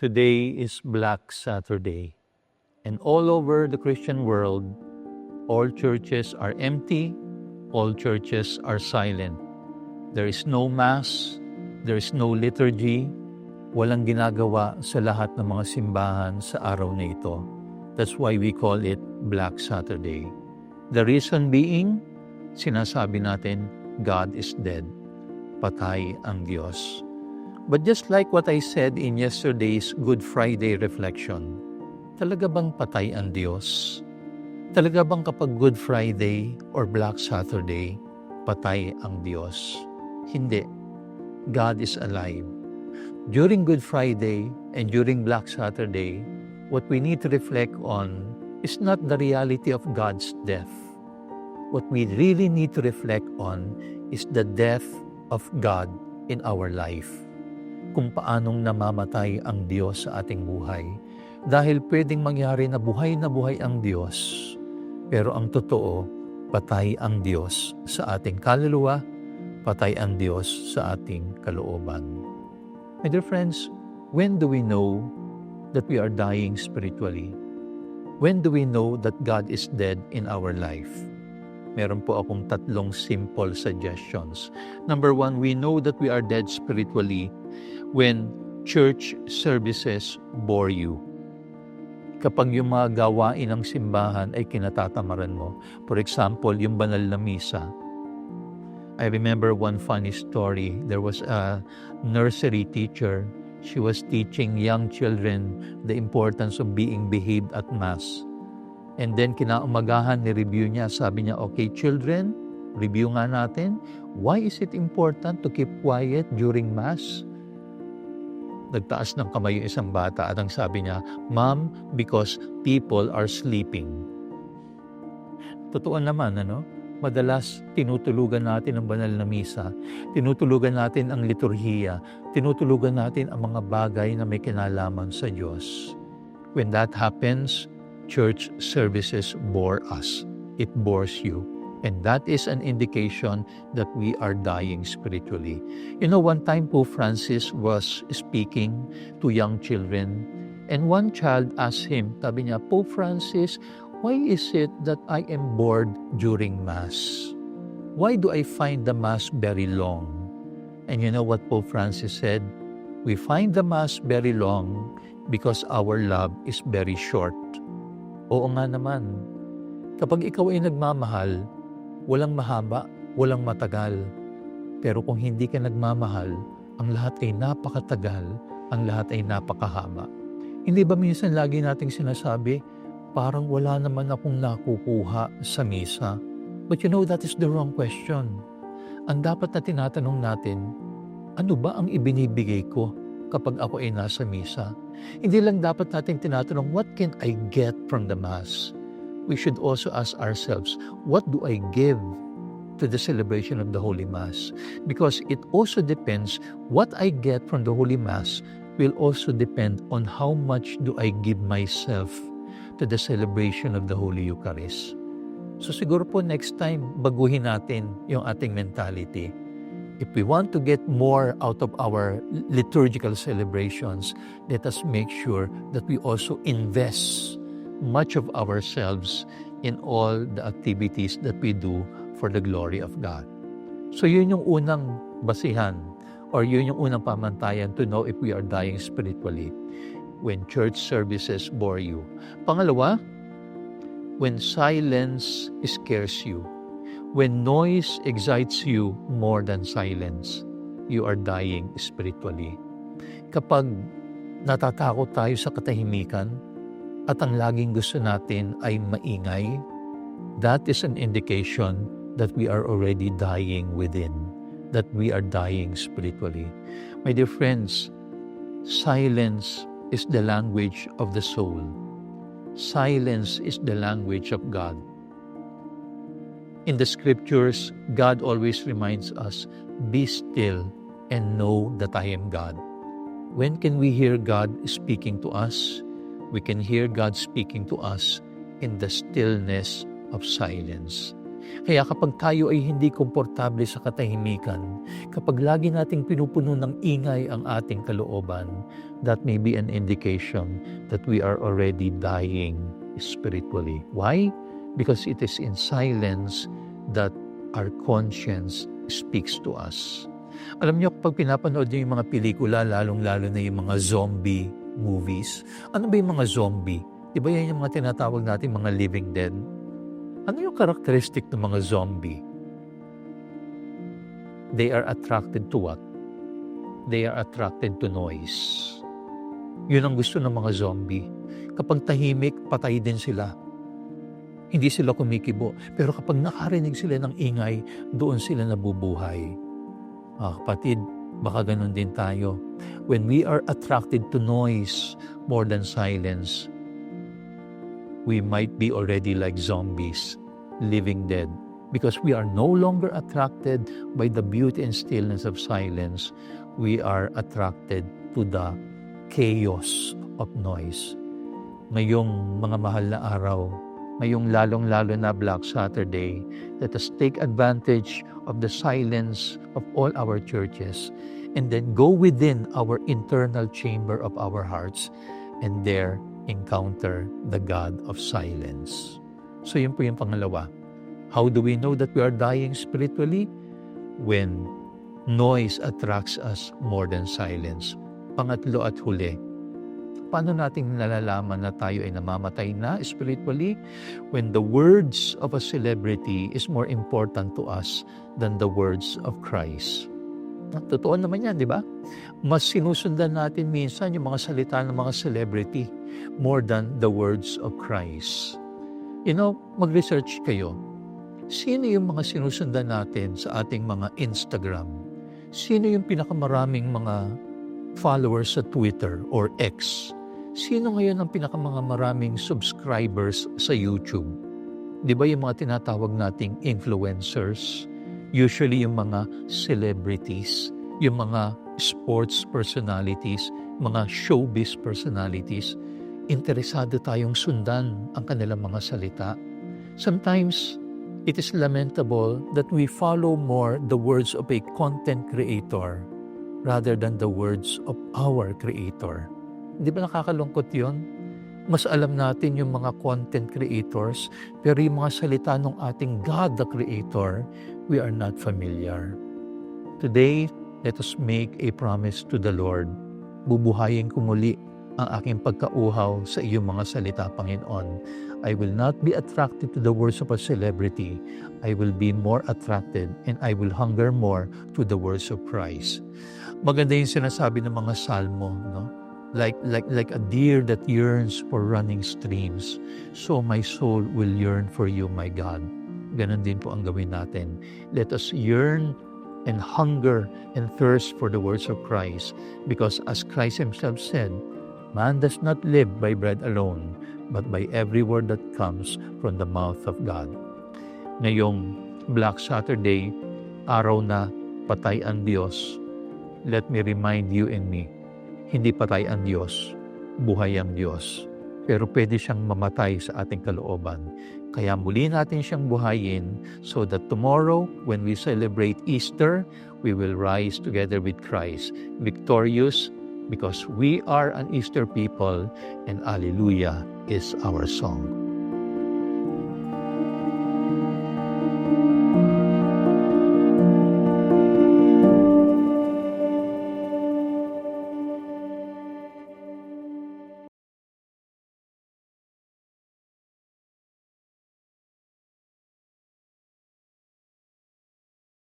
Today is Black Saturday, and all over the Christian world, all churches are empty, all churches are silent. There is no Mass, there is no liturgy, walang ginagawa sa lahat ng mga simbahan sa araw na ito. That's why we call it Black Saturday. The reason being, sinasabi natin, God is dead. Patay ang Diyos. But just like what I said in yesterday's Good Friday reflection, talaga bang patay ang Diyos? Talaga bang kapag Good Friday or Black Saturday, patay ang Diyos? Hindi. God is alive. During Good Friday and during Black Saturday, what we need to reflect on is not the reality of God's death. What we really need to reflect on is the death of God in our life. Kung paanong namamatay ang Diyos sa ating buhay. Dahil pwedeng mangyari na buhay ang Diyos, pero ang totoo, patay ang Diyos sa ating kaluluwa, patay ang Diyos sa ating kalooban. My dear friends, when do we know that we are dying spiritually? When do we know that God is dead in our life? Meron po akong tatlong simple suggestions. Number one, we know that we are dead spiritually when church services bore you. Kapag yung mga gawain ng simbahan ay kinatatamaran mo. For example, yung banal na misa. I remember one funny story. There was a nursery teacher. She was teaching young children the importance of being behaved at Mass. And then kinaumagahan, ni-review niya. Sabi niya, okay children, review nga natin. Why is it important to keep quiet during Mass? Nagtaas ng kamay yung isang bata at ang sabi niya, Ma'am, because people are sleeping. Totoo naman, ano? Madalas tinutulugan natin ang banal na misa, tinutulugan natin ang liturhiya, tinutulugan natin ang mga bagay na may kinalaman sa Diyos. When that happens, church services bore us. It bores you. And that is an indication that we are dying spiritually. You know, one time Pope Francis was speaking to young children, and one child asked him, sabi niya, Pope Francis, why is it that I am bored during Mass? Why do I find the Mass very long? And you know what Pope Francis said? We find the Mass very long because our love is very short. Oo nga naman. Kapag ikaw ay nagmamahal, walang mahaba, walang matagal. Pero kung hindi ka nagmamahal, ang lahat ay napakatagal, ang lahat ay napakahaba. Hindi ba minsan lagi nating sinasabi, parang wala naman akong nakukuha sa misa? But you know, that is the wrong question. Ang dapat na tinatanong natin, ano ba ang ibinibigay ko kapag ako ay nasa misa? Hindi lang dapat natin tinatanong, what can I get from the Mass? We should also ask ourselves, what do I give to the celebration of the Holy Mass? Because it also depends, what I get from the Holy Mass will also depend on how much do I give myself to the celebration of the Holy Eucharist. So siguro po next time, baguhin natin yung ating mentality. If we want to get more out of our liturgical celebrations, let us make sure that we also invest much of ourselves in all the activities that we do for the glory of God. So yun yung unang basihan, or yun yung unang pamantayan to know if we are dying spiritually. When church services bore you. Pangalawa, when silence scares you. When noise excites you more than silence, you are dying spiritually. Kapag natatakot tayo sa katahimikan, at ang laging gusto natin ay maingay, that is an indication that we are already dying within, that we are dying spiritually. My dear friends, silence is the language of the soul. Silence is the language of God. In the scriptures, God always reminds us, be still and know that I am God. When can we hear God speaking to us? We can hear God speaking to us in the stillness of silence. Kaya kapag tayo ay hindi komportable sa katahimikan, kapag lagi nating pinupuno ng ingay ang ating kalooban, that may be an indication that we are already dying spiritually. Why? Because it is in silence that our conscience speaks to us. Alam niyo, pag pinapanood niyo yung mga pelikula, lalong-lalo na yung mga zombie movies, ano ba yung mga zombie? Di ba yan yung mga tinatawag natin mga living dead? Ano yung characteristic ng mga zombie? They are attracted to what? They are attracted to noise. Yun ang gusto ng mga zombie. Kapag tahimik, patay din sila. Hindi sila kumikibo. Pero kapag nakarinig sila ng ingay, doon sila nabubuhay. Kapatid, baka ganun din tayo. When we are attracted to noise more than silence, we might be already like zombies, living dead. Because we are no longer attracted by the beauty and stillness of silence. We are attracted to the chaos of noise. Ngayong mga mahal na araw, ngayong lalong-lalo na Black Saturday, let us take advantage of the silence of all our churches and then go within our internal chamber of our hearts and there encounter the God of silence. So yun po yung pangalawa. How do we know that we are dying spiritually? When noise attracts us more than silence. Pangatlo at huli, paano natin nalalaman na tayo ay namamatay na spiritually? When the words of a celebrity is more important to us than the words of Christ. Totoo naman yan, di ba? Mas sinusundan natin minsan yung mga salita ng mga celebrity more than the words of Christ. You know, mag-research kayo. Sino yung mga sinusundan natin sa ating mga Instagram? Sino yung pinakamaraming mga followers sa Twitter or X? Sino ngayon ang pinakamaraming subscribers sa YouTube? Di ba yung mga tinatawag nating influencers? Usually yung mga celebrities, yung mga sports personalities, mga showbiz personalities. Interesado tayong sundan ang kanilang mga salita. Sometimes, it is lamentable that we follow more the words of a content creator rather than the words of our Creator. Di ba nakakalungkot yun? Mas alam natin yung mga content creators, pero yung mga salita ng ating God the Creator, we are not familiar. Today, let us make a promise to the Lord. Bubuhayin ko muli ang aking pagkauhaw sa iyong mga salita, Panginoon. I will not be attracted to the words of a celebrity. I will be more attracted and I will hunger more to the words of Christ. Maganda yung sinasabi ng mga salmo, no? Like a deer that yearns for running streams, so my soul will yearn for you, my God. Ganon din po ang gawin natin. Let us yearn and hunger and thirst for the words of Christ, because as Christ Himself said, man does not live by bread alone, but by every word that comes from the mouth of God. Ngayong Black Saturday, araw na patay ang Diyos, let me remind you and me, hindi patay ang Diyos, buhay ang Diyos. Pero pwede siyang mamatay sa ating kalooban. Kaya muli natin siyang buhayin so that tomorrow, when we celebrate Easter, we will rise together with Christ, victorious, because we are an Easter people, and Alleluia is our song.